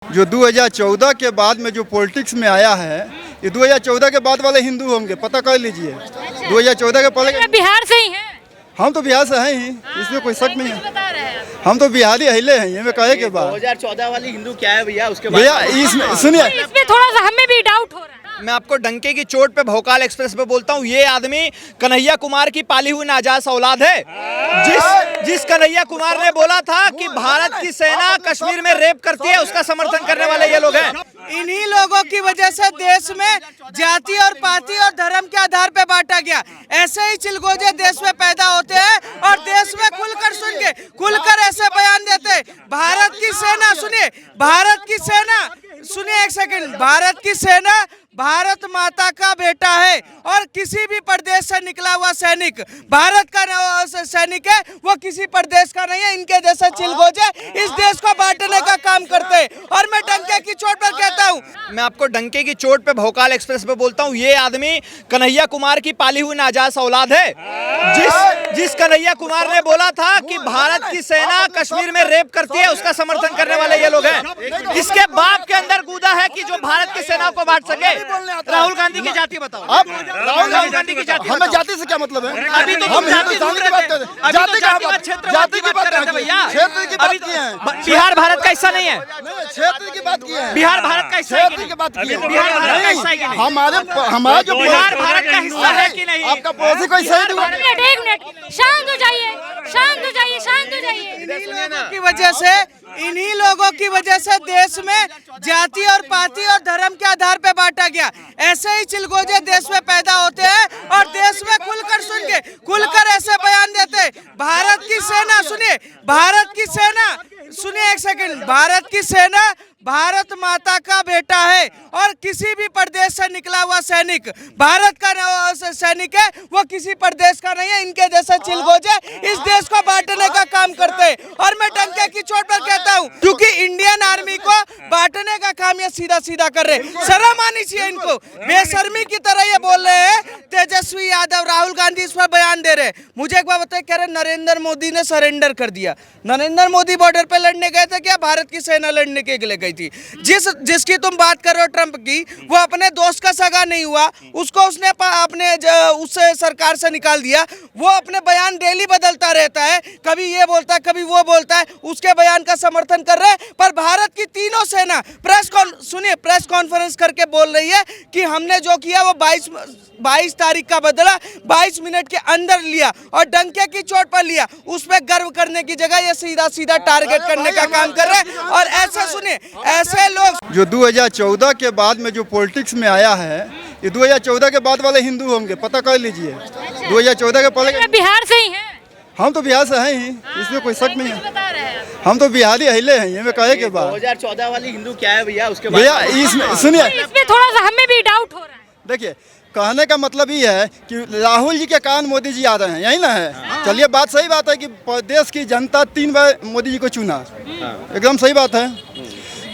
जो 2014 के बाद में जो पॉलिटिक्स में आया है, ये 2014 के बाद वाले हिंदू होंगे, पता कर लीजिए। 2014 के पहले बिहार से ही हैं। हम तो बिहार से हैं ही, इसमें कोई शक नहीं है। बता रहे हैं हम तो बिहारी हिले हैं, ये मैं कहे के बाद। 2014 वाली हिंदू क्या है भैया, उसके भैया इसमें सुनिए, इसमें थोड़ा सा हमें भी डाउट हो रहा है। मैं आपको डंके की चोट पे भोकाल एक्सप्रेस पे बोलता हूँ, ये आदमी कन्हैया कुमार की पाली हुई नाजायज औलाद है। जिस कन्हैया कुमार ने बोला था कि भारत की सेना कश्मीर में रेप करती है, उसका समर्थन करने वाले ये लोग हैं। इन्हीं लोगों की वजह से देश में जाति और पाति और धर्म के आधार पे बांटा गया। ऐसे ही चिलगोजे देश में पैदा होते हैं और देश में खुलकर ऐसे बयान देते हैं। भारत की सेना सुनिए, भारत की सेना सुनिए एक सेकंड, भारत की सेना भारत माता का बेटा है और किसी भी प्रदेश से निकला हुआ सैनिक भारत का सैनिक है, वो किसी प्रदेश का नहीं है। इनके जैसे चिलगोजे इस देश को बांटने का काम करते हैं और मैं डंके की चोट पर कहता हूँ, मैं आपको डंके की चोट पे भोकाल एक्सप्रेस पे बोलता हूँ, ये आदमी कन्हैया कुमार की पाली हुई नाजायज औलाद है। जिस कन्हैया कुमार ने बोला था कि भारत की सेना कश्मीर में रेप करती है, उसका समर्थन करने वाले ये लोग हैं। इसके बाप के अंदर कूदा है कि जो भारत की सेना को बांट सके। राहुल गांधी की जाति बताओ। अब राहुल गांधी की जाति, हमें जाति से क्या मतलब है? अभी तो हम जाति हिंदुस्तान की बात कर रहे हैं। जाति की बात कर रहे थे भैया, क्षेत्र की बात की है। बिहार भारत का हिस्सा नहीं है। क्षेत्र की बात की है। बिहार भारत का हिस्सा क्षेत्र की बात की है। बिहार भारत का हिस्सा है कि नहीं? हमारा जो बिहार भारत का हिस्सा है कि नहीं? आपका पड़ोसी कोई शहीद हुआ? एक मिनट, शांत हो जाइए, शांत हो जाइए, शांत हो जाइए। इन्हीं लोगों की वजह से देश में जाति और पाति और धर्म के आधार पे बांटा गया। ऐसे ही चिलगोजे देश में पैदा होते हैं और देश में खुलकर ऐसे बयान देते हैं। भारत की सेना सुनिए, भारत की सेना सुनिए एक सेकंड, भारत की सेना भारत माता का बेटा है और किसी भी प्रदेश से निकला हुआ सैनिक भारत का सैनिक है, वो किसी प्रदेश का नहीं है। इनके जैसे चिलगोजे इस देश को बांटने का काम करते हैं और मैं डंके की चोट पर कहता हूँ, क्योंकि इंडियन आर्मी को बांटने का काम ये सीधा कर रहे हैं। शर्म आनी चाहिए इनको, बेशर्मी की तरह ये बोल रहे हैं। तेजस्वी यादव, राहुल गांधी इस पर बयान दे रहे हैं। मुझे एक बात बताइए, कह रहे नरेंद्र मोदी ने सरेंडर कर दिया। नरेंद्र मोदी बॉर्डर पे लड़ने गए थे क्या? भारत की सेना लड़ने के लिए गई थी। जिसकी तुम बात कर रहे हो ट्रंप की, वो अपने दोस्त का सगा नहीं हुआ, उसको उसने अपने उससे सरकार से निकाल दिया। वो अपने बयान डेली बदलता रहता है, कभी ये बोलता है कभी वो बोलता है, उसके बयान का समर्थन कर रहे हैं। पर भारत की तीनों सेना प्रेस कॉन्फ्रेंस करके बोल रही है कि हमने जो किया वो 22 तारीख का बदला 22 मिनट के अंदर लिया और डंके की चोट पर लिया। उस पर गर्व करने की जगह ये सीधा टारगेट करने का काम कर रहे हैं। और ऐसे लोग जो 2014 के बाद में जो पॉलिटिक्स में आया है, ये 2014 के बाद वाले हिंदू होंगे, पता कर लीजिए। 2014 के पहले बिहार से ही हैं। हम तो बिहार से हैं ही, इसमें कोई शक नहीं है। बता रहे हैं हम तो बिहारी हिले हैं, ये मैं कहे के बाद। 2014 वाली हिंदू क्या है भैया, उसके भैया इसमें सुनिए, इसमें थोड़ा सा हमें भी डाउट हो रहा है। देखिए कहने का मतलब ये है कि राहुल जी के कारण मोदी जी आ रहे हैं, यही ना है। चलिए बात सही बात है कि देश की जनता 3 बार मोदी जी को चुना, एकदम सही बात है।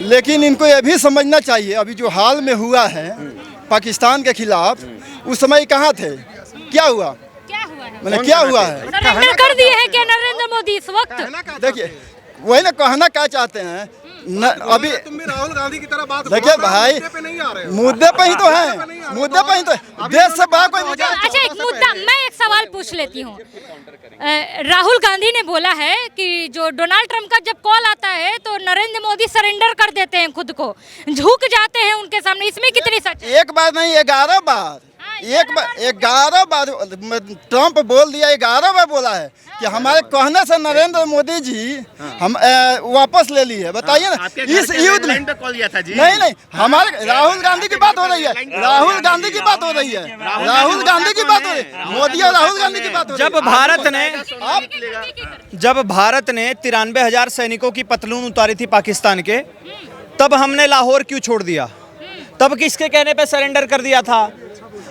लेकिन इनको ये भी समझना चाहिए, अभी जो हाल में हुआ है पाकिस्तान के खिलाफ, उस समय कहाँ थे, क्या हुआ, मतलब क्या हुआ है? सरेंडर कर दिए हैं क्या नरेंद्र मोदी इस वक्त? देखिए वही ना कहना क्या चाहते हैं अभी तुम भी राहुल गांधी की तरह बात देखिए भाई, मुद्दे पे ही तो है, मुद्दे पे ही तो देश से बाहर कोई मुद्दा। अच्छा एक मुद्दा, मैं एक सवाल पूछ लेती हूँ। राहुल गांधी ने बोला है कि जो डोनाल्ड ट्रंप का जब कॉल आता है तो नरेंद्र मोदी सरेंडर कर देते हैं, खुद को झुक जाते हैं उनके सामने, इसमें कितनी सच है? एक बार नहीं 11 बार, 11 बार ट्रंप बोल दिया, 11 बार बोला है कि हमारे कहने से नरेंद्र मोदी जी हम वापस ले ली है। बताइए ना इस युद्ध में कॉल किया था जी। नहीं हमारे राहुल गांधी की बात हो रही है, राहुल गांधी की बात हो रही है, राहुल गांधी की बात हो रही है, मोदी और राहुल गांधी की बात हो रही है। जब भारत ने 93,000 सैनिकों की पतलून उतारी थी पाकिस्तान के, तब हमने लाहौर क्यों छोड़ दिया? तब किसके कहने पे सरेंडर कर दिया था?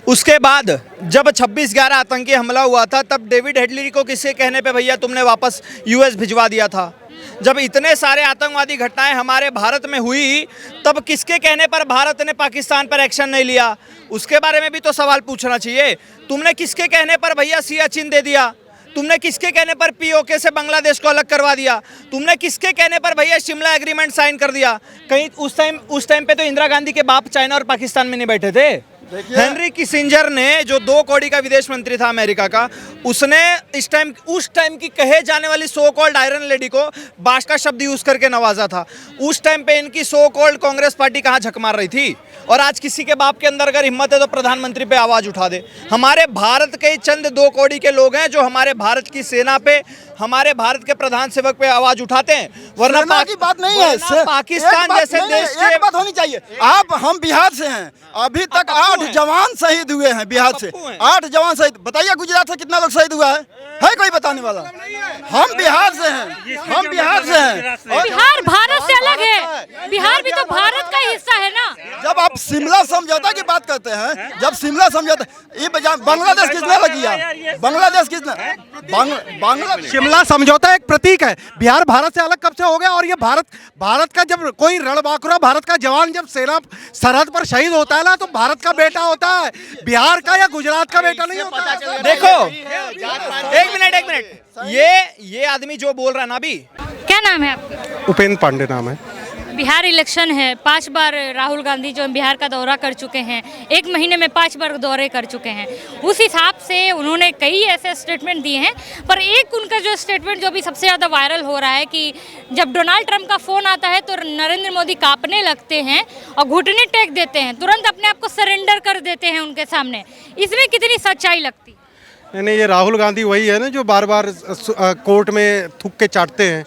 उसके बाद जब 26/11 आतंकी हमला हुआ था, तब डेविड हेडली को किसके कहने पे भैया तुमने वापस यूएस भिजवा दिया था? जब इतने सारे आतंकवादी घटनाएं हमारे भारत में हुई, तब किसके कहने पर भारत ने पाकिस्तान पर एक्शन नहीं लिया? उसके बारे में भी तो सवाल पूछना चाहिए। तुमने किसके कहने पर भैया सियाचिन दे दिया? तुमने किसके कहने पर पीओके से बांग्लादेश को अलग करवा दिया? तुमने किसके कहने पर भैया शिमला एग्रीमेंट साइन कर दिया? कहीं उस टाइम पे तो इंदिरा गांधी के बाप चाइना और पाकिस्तान में नहीं बैठे थे। हेनरी किसिंजर ने, जो 2 कौड़ी का विदेश मंत्री था अमेरिका का, उसने उस टाइम की कहे जाने वाली सो कॉल्ड आयरन लेडी को बाश का शब्द यूज करके नवाजा था। उस टाइम पे इनकी सो कॉल्ड कांग्रेस पार्टी कहाँ झक मार रही थी? और आज किसी के बाप के अंदर अगर हिम्मत है तो प्रधानमंत्री पे आवाज उठा दे। हमारे भारत के चंद 2 कौड़ी के लोग हैं जो हमारे भारत की सेना पे, हमारे भारत के प्रधान सेवक पे आवाज उठाते हैं, वरना की बात नहीं है। पाकिस्तान जैसे देश के एक बात होनी चाहिए। हम बिहार से हैं, अभी तक 8 जवान शहीद हुए हैं बिहार से। 8 जवान शहीद। बताइए गुजरात से कितना लोग शहीद हुआ है कोई बताने वाला? हम बिहार से हैं, हम बिहार से हैं। बिहार भारत से अलग है, बिहार भी तो भारत का हिस्सा है ना। जब आप शिमला समझौता की बात करते हैं, जब शिमला समझौता, ये बांग्लादेश किसने लगी? बांग्लादेश किसने? बांग्लादेश। शिमला समझौता एक प्रतीक है। बिहार भारत से अलग कब से हो गया? और ये भारत का जब कोई रणबांकुरा भारत का जवान जब सेना सरहद पर शहीद होता है ना, तो भारत का बेटा होता है, बिहार का या गुजरात का बेटा नहीं होता। देखो, एक मिनट, ये आदमी जो बोल रहा है ना अभी, क्या नाम है आपका? उपेंद्र पांडे नाम है। बिहार इलेक्शन है, 5 बार राहुल गांधी जो बिहार का दौरा कर चुके हैं, 1 महीने में 5 बार दौरे कर चुके हैं। उस हिसाब से उन्होंने कई ऐसे स्टेटमेंट दिए हैं, पर एक उनका जो स्टेटमेंट जो भी सबसे ज़्यादा वायरल हो रहा है कि जब डोनाल्ड ट्रंप का फ़ोन आता है तो नरेंद्र मोदी कांपने लगते हैं और घुटने टेक देते हैं, तुरंत अपने आप को सरेंडर कर देते हैं उनके सामने। इसमें कितनी सच्चाई लगती? नहीं, ये राहुल गांधी वही है ना जो बार बार कोर्ट में थूक के चाटते हैं,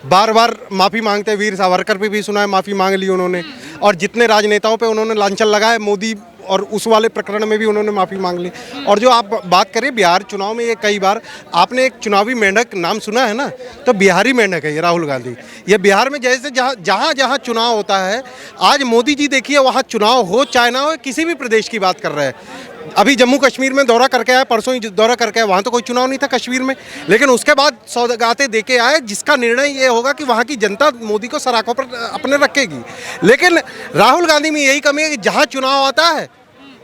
बार बार माफ़ी मांगते हैं। वीर सावरकर पे भी सुना है माफ़ी मांग ली उन्होंने, और जितने राजनेताओं पे उन्होंने लांछन लगाया, मोदी और उस वाले प्रकरण में भी उन्होंने माफ़ी मांग ली। और जो आप बात करें बिहार चुनाव में, ये कई बार आपने एक चुनावी मेंढक नाम सुना है ना, तो बिहारी मेंढक है ये राहुल गांधी। ये बिहार में जैसे जहाँ चुनाव होता है, आज मोदी जी देखिए वहाँ चुनाव हो चाहे ना हो, किसी भी प्रदेश की बात कर रहे हैं। अभी जम्मू कश्मीर में दौरा करके आए, परसों ही दौरा करके आए, वहाँ तो कोई चुनाव नहीं था कश्मीर में, लेकिन उसके बाद सौगातें दे के आए, जिसका निर्णय ये होगा कि वहाँ की जनता मोदी को सराखों पर अपने रखेगी। लेकिन राहुल गांधी में यही कमी है कि जहाँ चुनाव आता है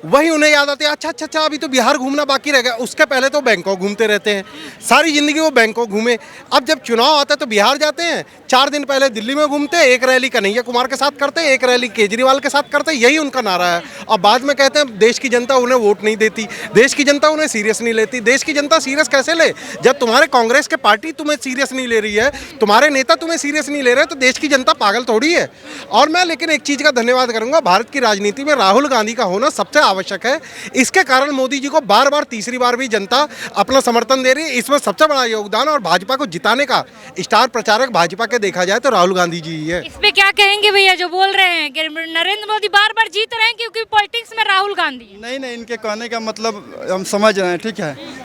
वही उन्हें याद आते हैं, अच्छा अभी तो बिहार घूमना बाकी रह गया। उसके पहले तो बैंकॉक घूमते रहते हैं, सारी ज़िंदगी वो बैंकॉक घूमे। अब जब चुनाव आता है तो बिहार जाते हैं, 4 दिन पहले दिल्ली में घूमते हैं, एक रैली कन्हैया कुमार के साथ करते हैं, एक रैली केजरीवाल के साथ करते हैं, यही उनका नारा है। और बाद में कहते हैं देश की जनता उन्हें वोट नहीं देती, देश की जनता उन्हें सीरियस नहीं लेती। देश की जनता सीरियस कैसे ले जब तुम्हारे कांग्रेस के पार्टी तुम्हें सीरियस नहीं ले रही है, तुम्हारे नेता तुम्हें सीरियस नहीं ले रहे, तो देश की जनता पागल थोड़ी है। और मैं लेकिन एक चीज़ का धन्यवाद करूँगा, भारत की राजनीति में राहुल गांधी का होना सबसे आवश्यक है। इसके कारण मोदी जी को बार बार, तीसरी बार भी जनता अपना समर्थन दे रही है। इसमें सबसे बड़ा योगदान और भाजपा को जिताने का स्टार प्रचारक भाजपा के देखा जाए तो राहुल गांधी जी ही है। इस पे क्या कहेंगे भैया जो बोल रहे हैं कि नरेंद्र मोदी बार बार जीत रहे हैं क्योंकि पॉलिटिक्स में राहुल गांधी है? नहीं, इनके कहने का मतलब हम समझ रहे हैं, ठीक है।